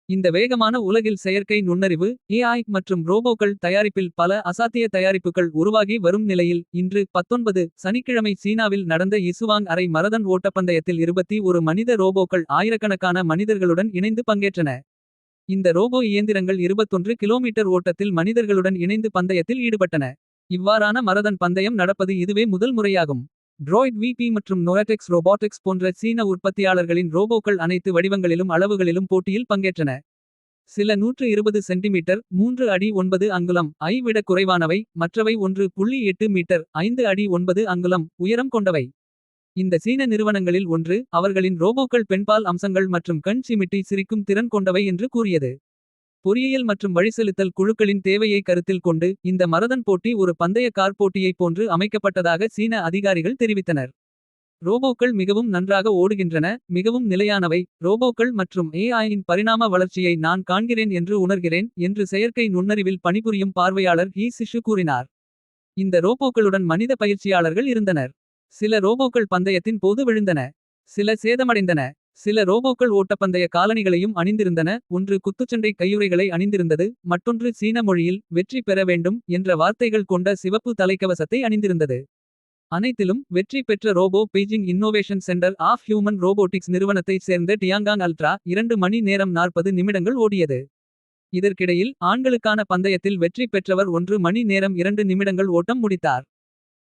இந்த வேகமான உலகில் செயற்கை நுண்ணறிவு AI மற்றும் ரோபோக்கள் தயாரிப்பில் பல அசாத்திய தயாரிப்புகள் உருவாகி வரும் நிலையில் இன்று 19 சனிக்கிழமை சீனாவில் நடந்த இசுவாங் அரை மரதன் ஓட்டப்பந்தயத்தில் 21 மனித ரோபோக்கள் ஆயிரக்கணக்கான மனிதர்களுடன் இணைந்து பங்கேற்றன. இந்த ரோபோ இயந்திரங்கள் 21 கிலோமீட்டர் ஓட்டத்தில் மனிதர்களுடன் இணைந்து பந்தயத்தில் ஈடுபட்டன. இவ்வாறான மரதன் பந்தயம் நடப்பது இதுவே முதல் முறையாகும். Droid VP மற்றும் Noetex Robotics போன்ற சீன உற்பத்தியாளர்களின் ரோபோக்கள் அனைத்து வடிவங்களிலும் அளவுகளிலும் போட்டியில் பங்கேற்றன. சில 120 சென்டிமீட்டர் 3 அடி 9 அங்குலம் ஐ விட குறைவானவை. மற்றவை 1.8 மீட்டர் 5 அடி 9 அங்குலம் உயரம் கொண்டவை. இந்த சீன நிறுவனங்களில் ஒன்று அவர்களின் ரோபோக்கள் பெண்பால் அம்சங்கள் மற்றும் கண் சிமிட்டி சிரிக்கும் திறன் கொண்டவை என்று கூறியது. பொறியியல் மற்றும் வழிசெலுத்தல் குழுக்களின் தேவையை கருத்தில் கொண்டு இந்த மரதன் போட்டி ஒரு பந்தய கார் போட்டியைப் போன்று அமைக்கப்பட்டதாக சீன அதிகாரிகள் தெரிவித்தனர். ரோபோக்கள் மிகவும் நன்றாக ஓடுகின்றன, மிகவும் நிலையானவை. ரோபோக்கள் மற்றும் AI-இன் பரிணாம வளர்ச்சியை நான் காண்கிறேன் என்று உணர்கிறேன் என்று செயற்கை நுண்ணறிவில் பணிபுரியும் பார்வையாளர் ஹீ சிஷு கூறினார். இந்த ரோபோக்களுடன் மனித பயிற்சியாளர்கள் இருந்தனர். சில ரோபோக்கள் பந்தயத்தின் போது விழுந்தன. சில சேதமடைந்தன. சில ரோபோக்கள் ஓட்டப்பந்தய காலணிகளையும் அணிந்திருந்தன. ஒன்று குத்துச்சண்டை கையுறைகளை அணிந்திருந்தது. மற்றொன்று சீன மொழியில் வெற்றி பெற வேண்டும் என்ற வார்த்தைகள் கொண்ட சிவப்பு தலைக்கவசத்தை அணிந்திருந்தது. அனைத்திலும் வெற்றி பெற்ற robot Beijing innovation center of human robotics நிறுவனத்தைச் சேர்ந்த டியாங்காங் அல்ட்ரா 2 மணி நேரம் 40 நிமிடங்கள் ஓடியது. இதற்கிடையில் ஆண்களுக்கான பந்தயத்தில் வெற்றி பெற்றவர் 1 மணி நேரம் 2 நிமிடங்கள் ஓட்டம் முடித்தார்.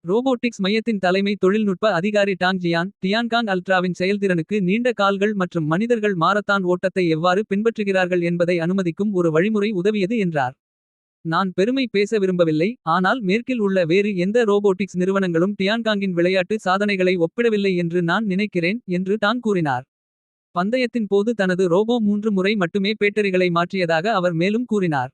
ரோபோட்டிக்ஸ் மையத்தின் தலைமை தொழில்நுட்ப அதிகாரி டாங் ஜியான் டியான்காங் அல்ட்ராவின் செயல்திறனுக்கு நீண்ட கால்கள் மற்றும் மனிதர்கள் மாரத்தான் ஓட்டத்தை எவ்வாறு பின்பற்றுகிறார்கள் என்பதை அனுமதிக்கும் ஒரு வழிமுறை உதவியது என்றார். நான் பெருமை பேச விரும்பவில்லை, ஆனால் மேற்கில் உள்ள வேறு எந்த ரோபோட்டிக்ஸ் நிறுவனங்களும் டியான்காங்கின் விளையாட்டு சாதனைகளை ஒப்பிடவில்லை என்று நான் நினைக்கிறேன் என்று டாங் கூறினார். பந்தயத்தின் போது தனது ரோபோ 3 முறை மட்டுமே பேட்டரிகளை மாற்றியதாக அவர் மேலும் கூறினார்.